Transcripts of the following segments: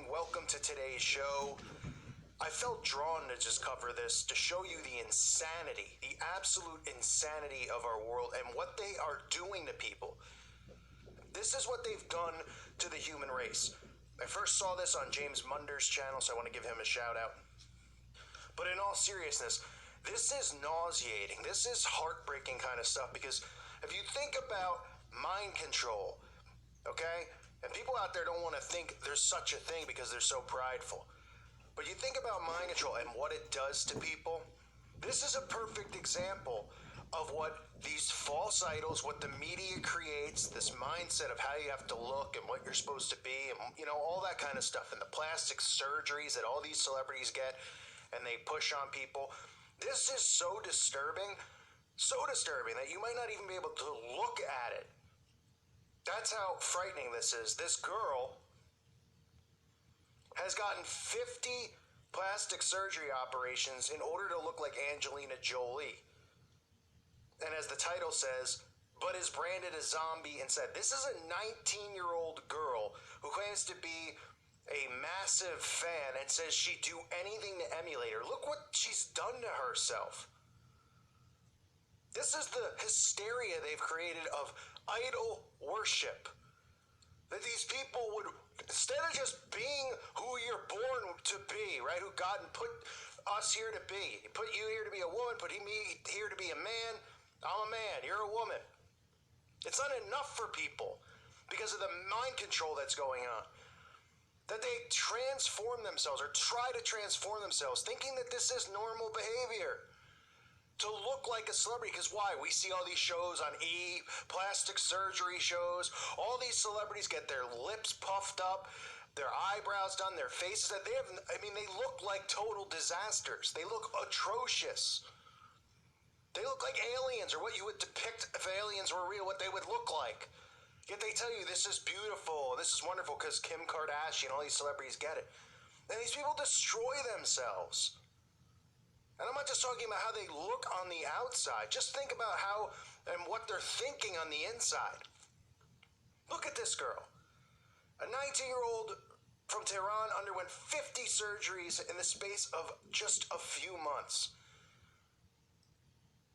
Welcome to today's show. I felt drawn to just cover this to show you the insanity, the absolute insanity of our world and what they are doing to people. This is what they've done to the human race. I first saw this on James Munder's channel, so I want to give him a shout out. But in all seriousness, this is nauseating. This is heartbreaking kind of stuff, because if you think about mind control, okay? And people out there don't want to think there's such a thing because they're so prideful. But you think about mind control and what it does to people. This is a perfect example of what these false idols, what the media creates, this mindset of how you have to look and what you're supposed to be, and all that kind of stuff, and the plastic surgeries that all these celebrities get and they push on people. This is so disturbing that you might not even be able to look at it. That's how frightening this is. This girl has gotten 50 plastic surgery operations in order to look like Angelina Jolie. And as the title says, but is branded a zombie instead. This is a 19-year-old girl who claims to be a massive fan and says she'd do anything to emulate her. Look what she's done to herself. This is the hysteria they've created of idol worship. That these people would, instead of just being who you're born to be, right? Who God put us here to be. He put you here to be a woman, put me here to be a man. I'm a man, you're a woman. It's not enough for people because of the mind control that's going on. That they transform themselves or try to transform themselves thinking that this is normal behavior. To look like a celebrity, because why? We see all these shows on plastic surgery shows. All these celebrities get their lips puffed up, their eyebrows done, their faces. They look like total disasters. They look atrocious. They look like aliens, or what you would depict if aliens were real, what they would look like. Yet they tell you this is beautiful, this is wonderful, because Kim Kardashian, all these celebrities get it. And these people destroy themselves. And I'm not just talking about how they look on the outside. Just think about how and what they're thinking on the inside. Look at this girl. A 19-year-old from Tehran underwent 50 surgeries in the space of just a few months.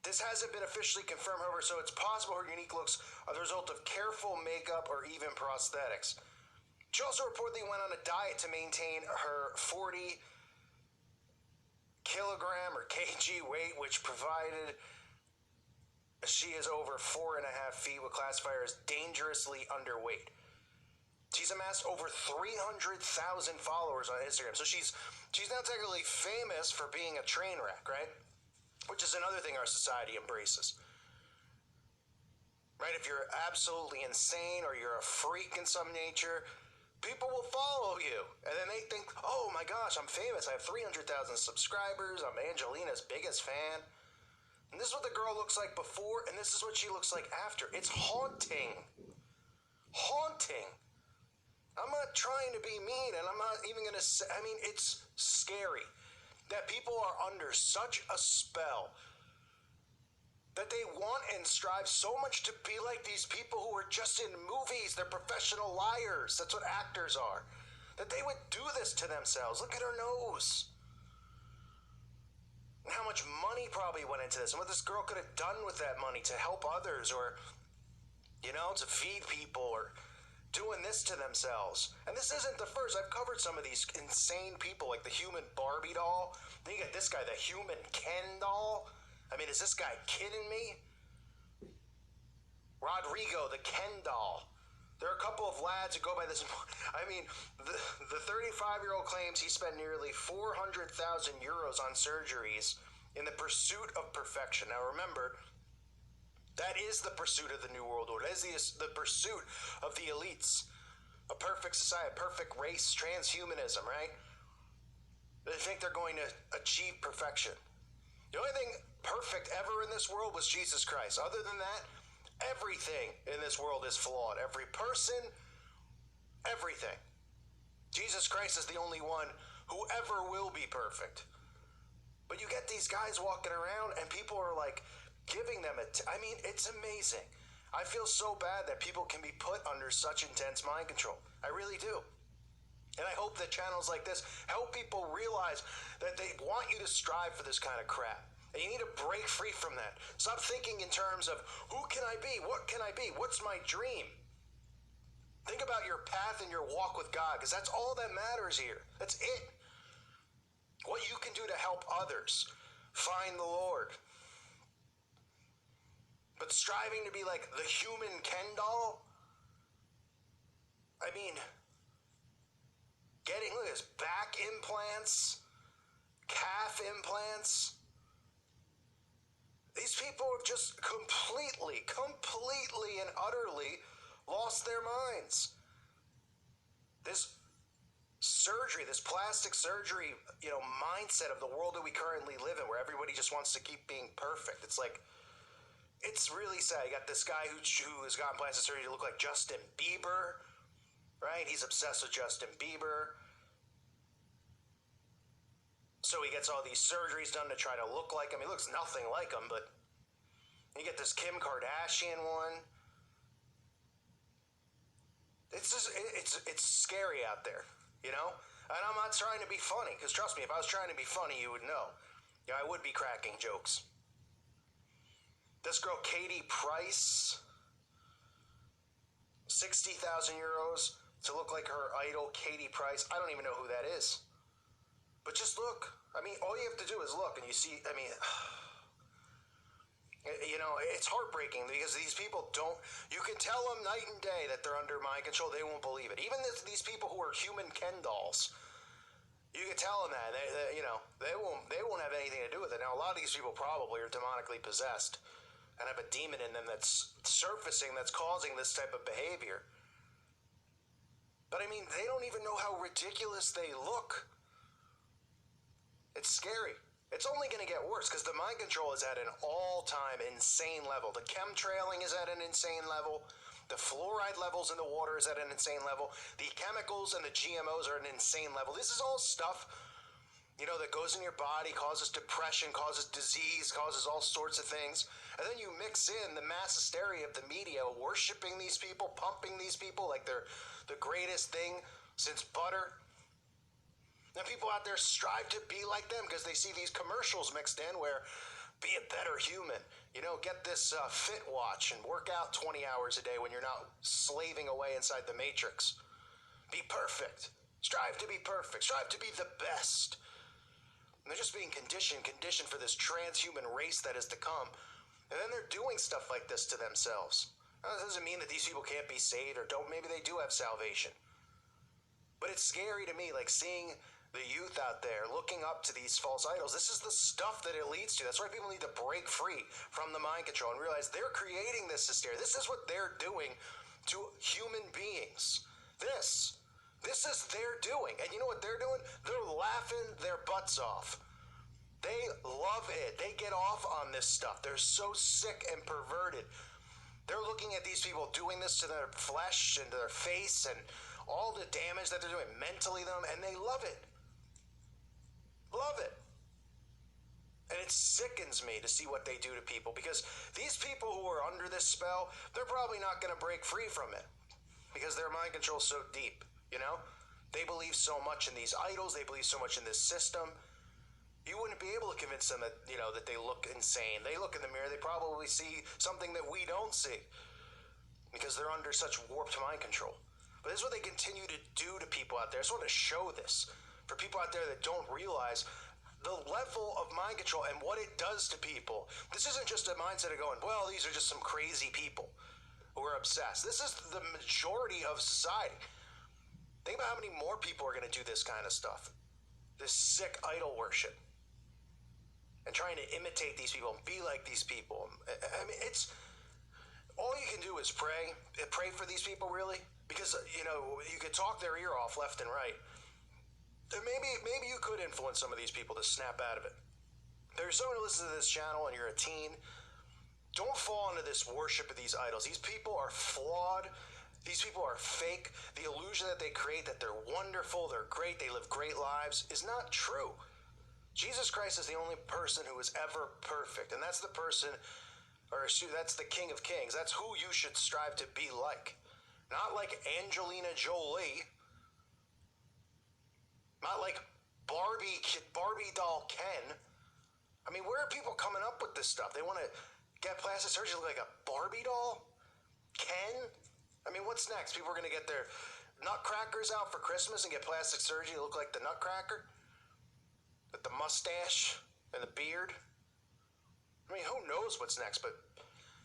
This hasn't been officially confirmed, however, so it's possible her unique looks are the result of careful makeup or even prosthetics. She also reportedly went on a diet to maintain her 40 kilogram or kg weight, which provided she is over 4.5 feet, would classify her as dangerously underweight. She's amassed over 300,000 followers on Instagram, so she's now technically famous for being a train wreck, right? Which is another thing our society embraces. Right? If you're absolutely insane or you're a freak in some nature, people will follow you. And then they think, oh my gosh, I'm famous. I have 300,000 subscribers. I'm Angelina's biggest fan. And this is what the girl looks like before, and this is what she looks like after. It's haunting. Haunting. I'm not trying to be mean, and I'm not even going to say, it's scary that people are under such a spell that they want and strive so much to be like these people who are just in movies. They're professional liars. That's what actors are. That they would do this to themselves. Look at her nose. And how much money probably went into this, and what this girl could have done with that money to help others, or, to feed people, or doing this to themselves. And this isn't the first. I've covered some of these insane people, like the human Barbie doll. Then you got this guy, the human Ken doll. Is this guy kidding me? Rodrigo, the Ken doll. There are a couple of lads who go by this. The 35-year-old claims he spent nearly 400,000 euros on surgeries in the pursuit of perfection. Now remember, that is the pursuit of the New World Order. That is the pursuit of the elites. A perfect society, a perfect race, transhumanism, right? They think they're going to achieve perfection. The only thing perfect ever in this world was Jesus Christ. Other than that, everything in this world is flawed. Every person, everything. Jesus Christ is the only one who ever will be perfect. But you get these guys walking around and people are like giving them it's amazing. I feel so bad that people can be put under such intense mind control. I really do. And I hope hope that channels like this help people realize that they want you to strive for this kind of crap. And you need to break free from that. Stop thinking in terms of, who can I be? What can I be? What's my dream? Think about your path and your walk with God, because that's all that matters here. That's it. What you can do to help others find the Lord. But striving to be like the human Ken doll? I mean, look at this, back implants, calf implants. These people have just completely and utterly lost their minds. This surgery, this plastic surgery, mindset of the world that we currently live in, where everybody just wants to keep being perfect. It's like, it's really sad. You got this guy who has gotten plastic surgery to look like Justin Bieber, right? He's obsessed with Justin Bieber. So he gets all these surgeries done to try to look like him. He looks nothing like him, but you get this Kim Kardashian one. It's just, it's scary out there, And I'm not trying to be funny, because trust me, if I was trying to be funny, you would know. I would be cracking jokes. This girl, Katie Price, 60,000 euros to look like her idol, Katie Price. I don't even know who that is. But just look. I mean, all you have to do is look, and you see, it's heartbreaking, because these people you can tell them night and day that they're under mind control. They won't believe it. Even these people who are human Ken dolls, you can tell them that. They won't have anything to do with it. Now, a lot of these people probably are demonically possessed and have a demon in them that's surfacing, that's causing this type of behavior. But they don't even know how ridiculous they look. It's scary. It's only going to get worse, because the mind control is at an all-time insane level. The chemtrailing is at an insane level. The fluoride levels in the water is at an insane level. The chemicals and the GMOs are at an insane level. This is all stuff, that goes in your body, causes depression, causes disease, causes all sorts of things. And then you mix in the mass hysteria of the media, worshiping these people, pumping these people like they're the greatest thing since butter. And people out there strive to be like them, because they see these commercials mixed in where, be a better human. Get this fit watch and work out 20 hours a day when you're not slaving away inside the matrix. Be perfect. Strive to be perfect. Strive to be the best. And they're just being conditioned for this transhuman race that is to come. And then they're doing stuff like this to themselves. Now, that doesn't mean that these people can't be saved or maybe they do have salvation. But it's scary to me, like seeing the youth out there looking up to these false idols. This is the stuff that it leads to. That's why people need to break free from the mind control and realize they're creating this hysteria. This is what they're doing to human beings. This is their doing. And you know what they're doing? They're laughing their butts off. They love it. They get off on this stuff. They're so sick and perverted. They're looking at these people doing this to their flesh and to their face and all the damage that they're doing mentally to them, and they love it. Love it. And it sickens me to see what they do to people, because these people who are under this spell, they're probably not going to break free from it, because their mind control is so deep, They believe so much in these idols. They believe so much in this system. You wouldn't be able to convince them that, that they look insane. They look in the mirror, they probably see something that we don't see, because they're under such warped mind control. But this is what they continue to do to people out there. I just want to show this for people out there that don't realize the level of mind control and what it does to people. This isn't just a mindset of going, well, these are just some crazy people who are obsessed. This is the majority of society. Think about how many more people are going to do this kind of stuff. This sick idol worship. And trying to imitate these people and be like these people. It's all you can do is pray. Pray for these people, really. Because, you could talk their ear off left and right. And maybe you could influence some of these people to snap out of it. If there's someone who listens to this channel and you're a teen, don't fall into this worship of these idols. These people are flawed. These people are fake. The illusion that they create that they're wonderful, they're great, they live great lives is not true. Jesus Christ is the only person who is ever perfect. And that's the person, that's the King of Kings. That's who you should strive to be like. Not like Angelina Jolie. got like Barbie doll Ken. I mean, where are people coming up with this stuff? They want to get plastic surgery to look like a Barbie doll? Ken? I mean, what's next? People are going to get their nutcrackers out for Christmas and get plastic surgery to look like the nutcracker? With the mustache and the beard? I mean, who knows what's next? But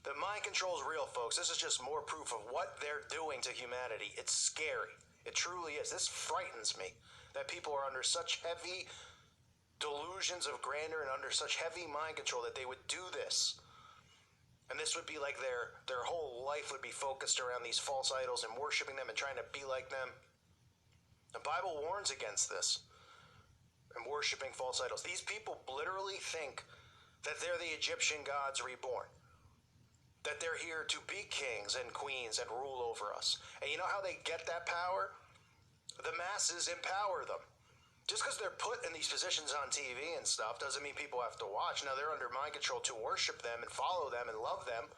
the mind control is real, folks. This is just more proof of what they're doing to humanity. It's scary. It truly is. This frightens me, that people are under such heavy delusions of grandeur and under such heavy mind control that they would do this. And this would be like their whole life would be focused around these false idols and worshiping them and trying to be like them. The Bible warns against this and worshiping false idols. These people literally think that they're the Egyptian gods reborn, that they're here to be kings and queens and rule over us. And you know how they get that power? The masses empower them. Just because they're put in these positions on TV and stuff doesn't mean people have to watch. Now, they're under mind control to worship them and follow them and love them.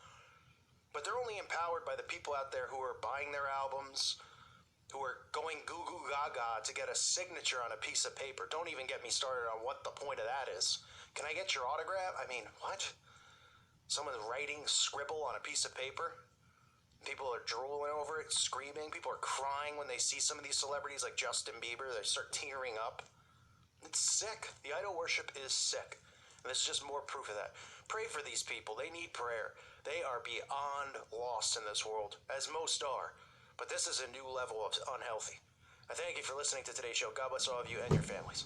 But they're only empowered by the people out there who are buying their albums, who are going goo goo gaga to get a signature on a piece of paper. Don't even get me started on what the point of that is. Can I get your autograph? I mean, what? Someone writing scribble on a piece of paper? People are drooling over it, screaming. People are crying when they see some of these celebrities like Justin Bieber. They start tearing up. It's sick. The idol worship is sick. And this is just more proof of that. Pray for these people. They need prayer. They are beyond lost in this world, as most are. But this is a new level of unhealthy. I thank you for listening to today's show. God bless all of you and your families.